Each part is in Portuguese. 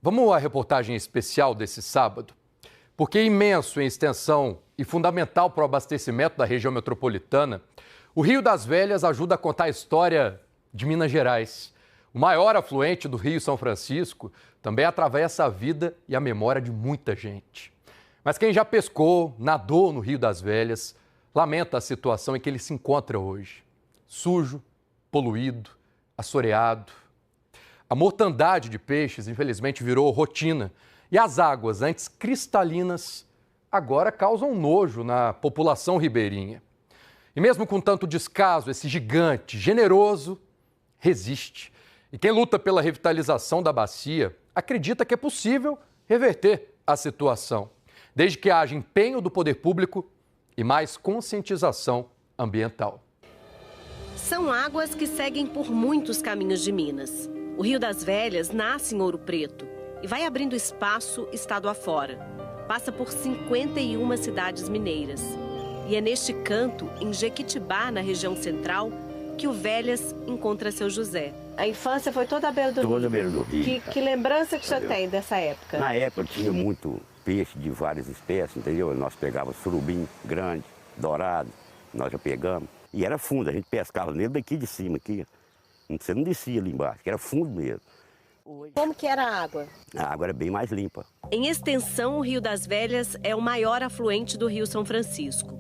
Vamos à reportagem especial desse sábado, porque é imenso em extensão e fundamental para o abastecimento da região metropolitana, o Rio das Velhas ajuda a contar a história de Minas Gerais. O maior afluente do Rio São Francisco também atravessa a vida e a memória de muita gente. Mas quem já pescou, nadou no Rio das Velhas, lamenta a situação em que ele se encontra hoje. Sujo, poluído, assoreado. A mortandade de peixes, infelizmente, virou rotina. E as águas, antes cristalinas, agora causam nojo na população ribeirinha. E mesmo com tanto descaso, esse gigante generoso resiste. E quem luta pela revitalização da bacia acredita que é possível reverter a situação, desde que haja empenho do poder público e mais conscientização ambiental. São águas que seguem por muitos caminhos de Minas. O Rio das Velhas nasce em Ouro Preto e vai abrindo espaço estado afora. Passa por 51 cidades mineiras. E é neste canto, em Jequitibá, na região central, que o Velhas encontra seu José. A infância foi toda à beira do rio? Toda à beira do rio. Que lembrança que o senhor tem dessa época? Na época tinha muito peixe de várias espécies, entendeu? Nós pegávamos surubim grande, dourado, nós já pegamos. E era fundo, a gente pescava nele daqui de cima, aqui. Você não descia ali embaixo, que era fundo mesmo. Como que era a água? A água era bem mais limpa. Em extensão, o Rio das Velhas é o maior afluente do Rio São Francisco.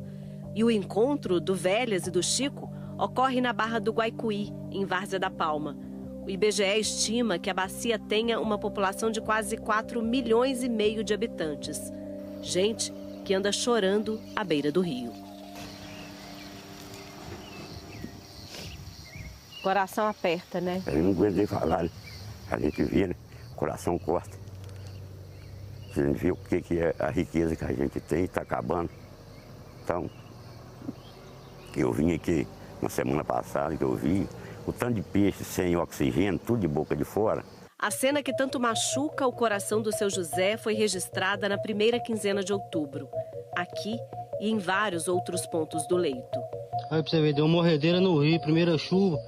E o encontro do Velhas e do Chico ocorre na Barra do Guaicuí, em Várzea da Palma. O IBGE estima que a bacia tenha uma população de quase 4,5 milhões de habitantes. Gente que anda chorando à beira do rio. Coração aperta, né? Eu não aguento nem falar, né? A gente vê, né? O coração corta. A gente vê o que é a riqueza que a gente tem e está acabando. Então, eu vim aqui na semana passada, que eu vi o tanto de peixe sem oxigênio, tudo de boca de fora. A cena que tanto machuca o coração do seu José foi registrada na primeira quinzena de outubro, aqui e em vários outros pontos do leito. Aí pra você ver, deu uma morredeira no rio, primeira chuva.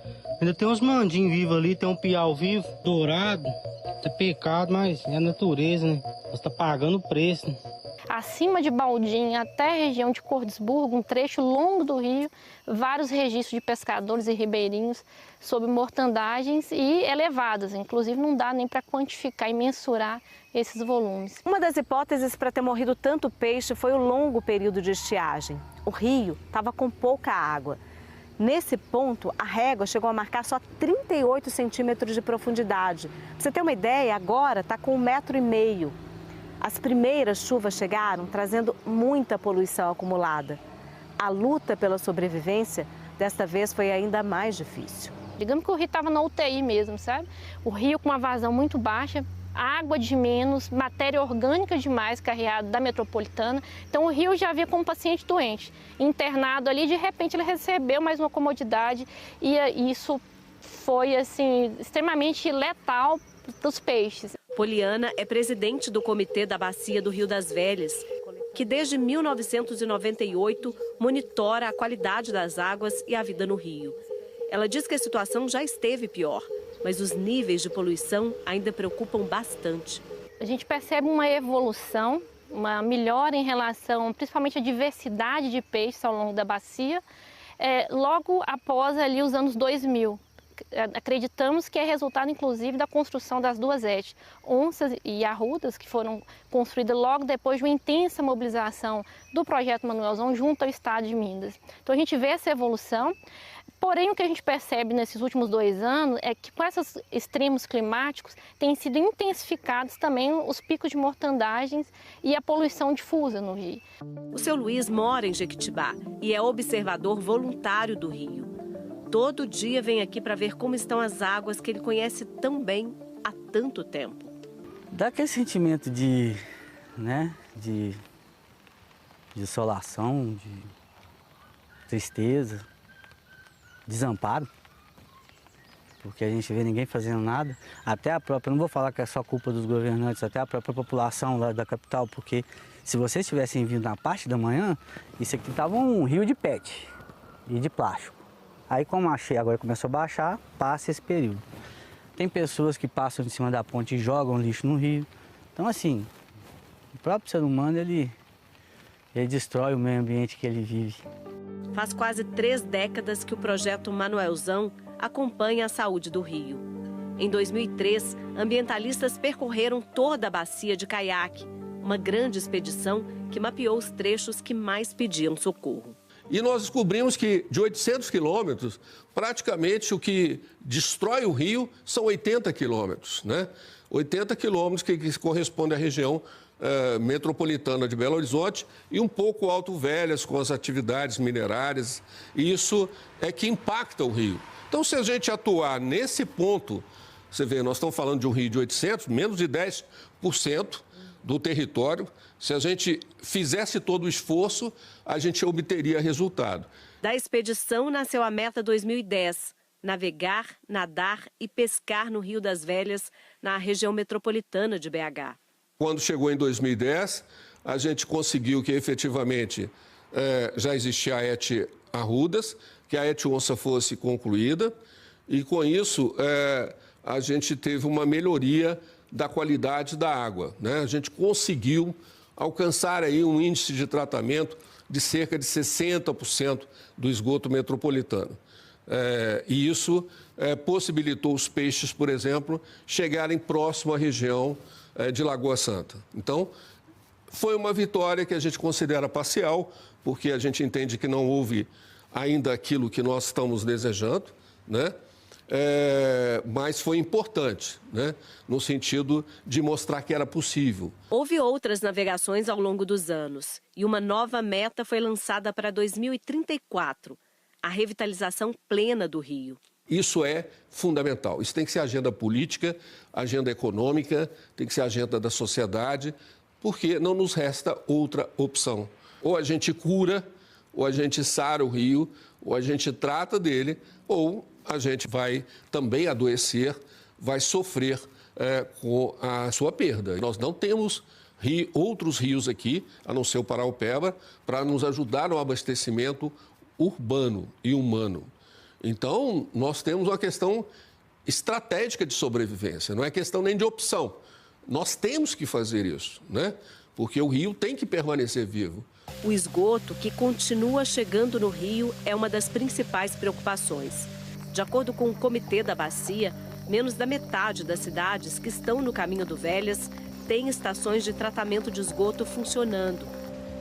Ainda tem uns mandinhos vivos ali, tem um piau vivo, dourado. É pecado, mas é a natureza, né? Você tá pagando o preço, né? Acima de Baldim até a região de Cordesburgo, um trecho longo do rio, vários registros de pescadores e ribeirinhos sob mortandagens e elevadas. Inclusive não dá nem para quantificar e mensurar esses volumes. Uma das hipóteses para ter morrido tanto peixe foi o longo período de estiagem. O rio estava com pouca água. Nesse ponto, a régua chegou a marcar só 38 centímetros de profundidade. Pra você ter uma ideia, agora está com 1,5 metro. As primeiras chuvas chegaram trazendo muita poluição acumulada. A luta pela sobrevivência, desta vez, foi ainda mais difícil. Digamos que o rio estava na UTI mesmo, sabe? O rio com uma vazão muito baixa, água de menos, matéria orgânica demais carregada da metropolitana. Então o rio já havia como paciente doente, internado ali, de repente ele recebeu mais uma comodidade e isso foi assim extremamente letal para os peixes. Poliana é presidente do Comitê da Bacia do Rio das Velhas, que desde 1998 monitora a qualidade das águas e a vida no rio. Ela diz que a situação já esteve pior, mas os níveis de poluição ainda preocupam bastante. A gente percebe uma evolução, uma melhora em relação, principalmente à diversidade de peixes ao longo da bacia, logo após ali os anos 2000. Acreditamos que é resultado, inclusive, da construção das duas ETs, onças e arrudas, que foram construídas logo depois de uma intensa mobilização do projeto Manuelzão junto ao Estado de Minas. Então a gente vê essa evolução, porém o que a gente percebe nesses últimos 2 anos é que com esses extremos climáticos têm sido intensificados também os picos de mortandagens e a poluição difusa no rio. O seu Luiz mora em Jequitibá e é observador voluntário do rio. Todo dia vem aqui para ver como estão as águas que ele conhece tão bem há tanto tempo. Dá aquele sentimento de desolação, de tristeza, desamparo, porque a gente vê ninguém fazendo nada, até a própria, não vou falar que é só culpa dos governantes, até a própria população lá da capital, porque se vocês tivessem vindo na parte da manhã, isso aqui estava um rio de PET e de plástico. Aí como agora começou a baixar, passa esse período. Tem pessoas que passam em cima da ponte e jogam lixo no rio. Então, assim, o próprio ser humano, ele destrói o meio ambiente que ele vive. Faz quase 3 décadas que o projeto Manuelzão acompanha a saúde do rio. Em 2003, ambientalistas percorreram toda a bacia de caiaque, uma grande expedição que mapeou os trechos que mais pediam socorro. E nós descobrimos que de 800 quilômetros, praticamente o que destrói o rio são 80 quilômetros, né? 80 quilômetros que corresponde à região metropolitana de Belo Horizonte e um pouco Alto Velhas com as atividades minerárias. E isso é que impacta o rio. Então, se a gente atuar nesse ponto, você vê, nós estamos falando de um rio de 800, menos de 10% do território. Se a gente fizesse todo o esforço, a gente obteria resultado. Da expedição nasceu a meta 2010, navegar, nadar e pescar no Rio das Velhas, na região metropolitana de BH. Quando chegou em 2010, a gente conseguiu que efetivamente já existia a ET Arrudas, que a ET Onça fosse concluída, e com isso a gente teve uma melhoria da qualidade da água, né? A gente conseguiu alcançar aí um índice de tratamento de cerca de 60% do esgoto metropolitano. E isso possibilitou os peixes, por exemplo, chegarem próximo à região de Lagoa Santa. Então, foi uma vitória que a gente considera parcial, porque a gente entende que não houve ainda aquilo que nós estamos desejando, né? Mas foi importante, né? No sentido de mostrar que era possível. Houve outras navegações ao longo dos anos e uma nova meta foi lançada para 2034, a revitalização plena do rio. Isso é fundamental. Isso tem que ser agenda política, agenda econômica, tem que ser agenda da sociedade, porque não nos resta outra opção. Ou a gente cura, ou a gente sara o rio, ou a gente trata dele, ou a gente vai também adoecer, vai sofrer com a sua perda. Nós não temos outros rios aqui, a não ser o Paraupeba, para nos ajudar no abastecimento urbano e humano. Então, nós temos uma questão estratégica de sobrevivência, não é questão nem de opção. Nós temos que fazer isso, né? Porque o rio tem que permanecer vivo. O esgoto que continua chegando no rio é uma das principais preocupações. De acordo com o Comitê da Bacia, menos da metade das cidades que estão no Caminho do Velhas têm estações de tratamento de esgoto funcionando.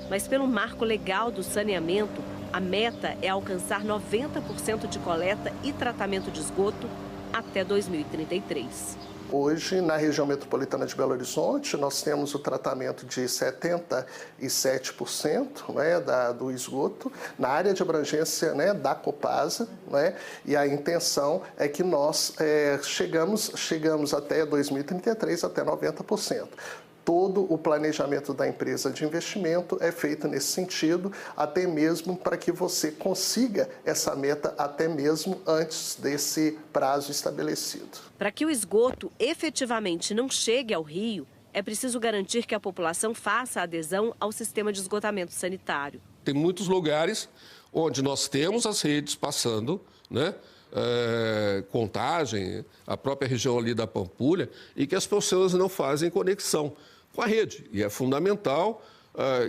Mas pelo marco legal do saneamento, a meta é alcançar 90% de coleta e tratamento de esgoto até 2033. Hoje, na região metropolitana de Belo Horizonte, nós temos o tratamento de 77%, né, do esgoto, na área de abrangência, né, da Copasa, né, e a intenção é que nós chegamos até 2033 até 90%. Todo o planejamento da empresa de investimento é feito nesse sentido, até mesmo para que você consiga essa meta até mesmo antes desse prazo estabelecido. Para que o esgoto efetivamente não chegue ao rio, é preciso garantir que a população faça adesão ao sistema de esgotamento sanitário. Tem muitos lugares onde nós temos as redes passando, né? Contagem, a própria região ali da Pampulha, e que as pessoas não fazem conexão com a rede. E é fundamental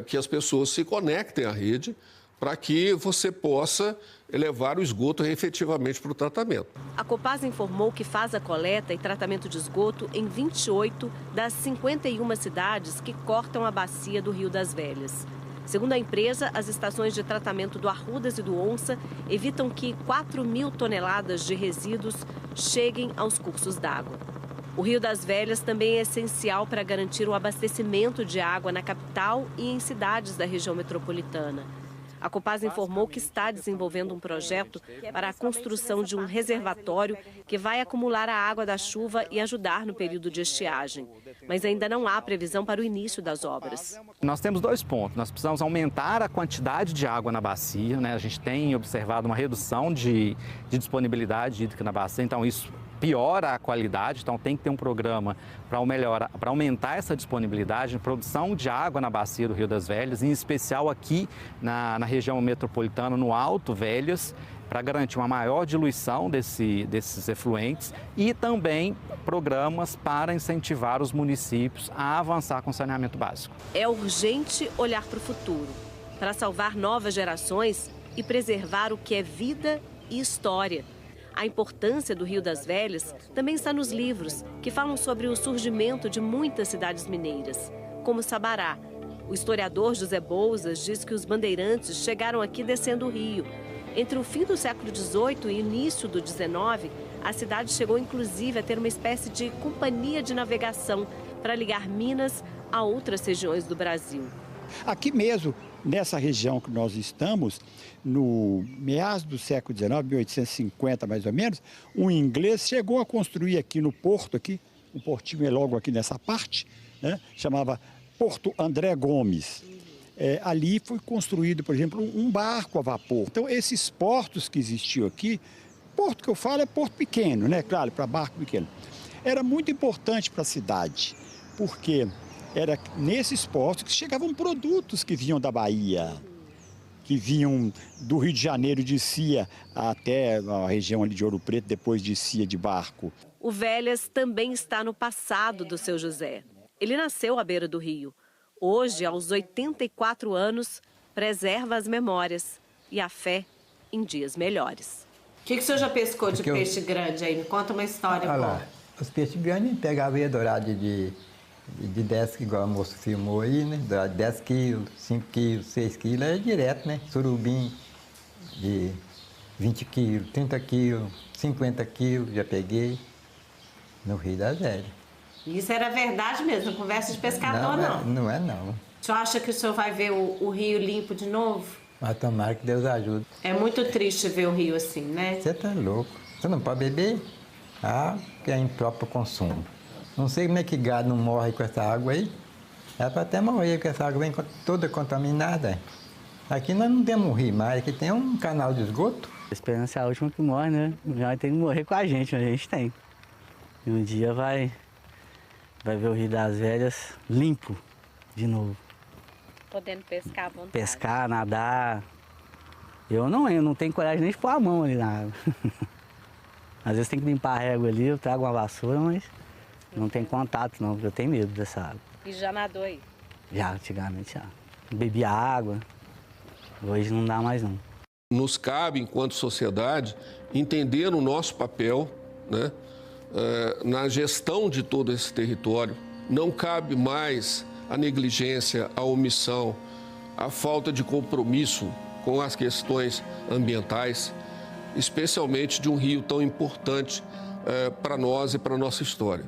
que as pessoas se conectem à rede para que você possa levar o esgoto efetivamente para o tratamento. A Copasa informou que faz a coleta e tratamento de esgoto em 28 das 51 cidades que cortam a bacia do Rio das Velhas. Segundo a empresa, as estações de tratamento do Arrudas e do Onça evitam que 4.000 toneladas de resíduos cheguem aos cursos d'água. O Rio das Velhas também é essencial para garantir o abastecimento de água na capital e em cidades da região metropolitana. A Copasa informou que está desenvolvendo um projeto para a construção de um reservatório que vai acumular a água da chuva e ajudar no período de estiagem. Mas ainda não há previsão para o início das obras. Nós temos 2 pontos. Nós precisamos aumentar a quantidade de água na bacia, né? A gente tem observado uma redução de disponibilidade hídrica na bacia, então isso piora a qualidade, então tem que ter um programa para aumentar essa disponibilidade, produção de água na bacia do Rio das Velhas, em especial aqui na região metropolitana, no Alto Velhas, para garantir uma maior diluição desses efluentes e também programas para incentivar os municípios a avançar com saneamento básico. É urgente olhar para o futuro, para salvar novas gerações e preservar o que é vida e história. A importância do Rio das Velhas também está nos livros, que falam sobre o surgimento de muitas cidades mineiras, como Sabará. O historiador José Bouzas diz que os bandeirantes chegaram aqui descendo o rio. Entre o fim do século XVIII e início do XIX, a cidade chegou inclusive a ter uma espécie de companhia de navegação para ligar Minas a outras regiões do Brasil. Aqui mesmo, nessa região que nós estamos, no meados do século XIX, 1850 mais ou menos, um inglês chegou a construir aqui no porto, um portinho é logo aqui nessa parte, né, chamava Porto André Gomes. Ali foi construído, por exemplo, um barco a vapor. Então, esses portos que existiam aqui, porto que eu falo é porto pequeno, né? Claro, para barco pequeno. Era muito importante para a cidade, porque era nesses portos que chegavam produtos que vinham da Bahia, que vinham do Rio de Janeiro, descia até a região ali de Ouro Preto, depois descia de barco. O Velhas também está no passado do seu José. Ele nasceu à beira do rio. Hoje, aos 84 anos, preserva as memórias e a fé em dias melhores. O que o senhor já pescou de peixe grande aí? Me conta uma história. Olha lá, os peixes grandes pegava aí dourado de 10, igual a moça filmou aí, né? Dourado de 10 quilos, 5 quilos, 6 quilos, é direto, né? Surubim de 20 quilos, 30 quilos, 50 quilos, já peguei no Rio das Velhas. Isso era verdade mesmo, conversa de pescador, não? Não é, não. O senhor acha que o senhor vai ver o rio limpo de novo? Mas tomara que Deus ajude. É muito triste ver o rio assim, né? Você tá louco. Você não pode beber água que é impróprio consumo. Não sei como é que gado não morre com essa água aí. É para até morrer, porque essa água vem toda contaminada. Aqui nós não temos um rio mais, aqui tem um canal de esgoto. A esperança é a última que morre, né? Já tem que morrer com a gente tem. E um dia vai ver o Rio das Velhas limpo de novo. Podendo pescar à vontade. Pescar, nadar. Eu não tenho coragem nem de pôr a mão ali na água. Às vezes tem que limpar a régua ali, eu trago uma vassoura, mas não tem contato não, porque eu tenho medo dessa água. E já nadou aí? Já, antigamente já. Bebia água, hoje não dá mais não. Nos cabe, enquanto sociedade, entender o nosso papel, né? Na gestão de todo esse território. Não cabe mais a negligência, a omissão, a falta de compromisso com as questões ambientais, especialmente de um rio tão importante para nós e para a nossa história.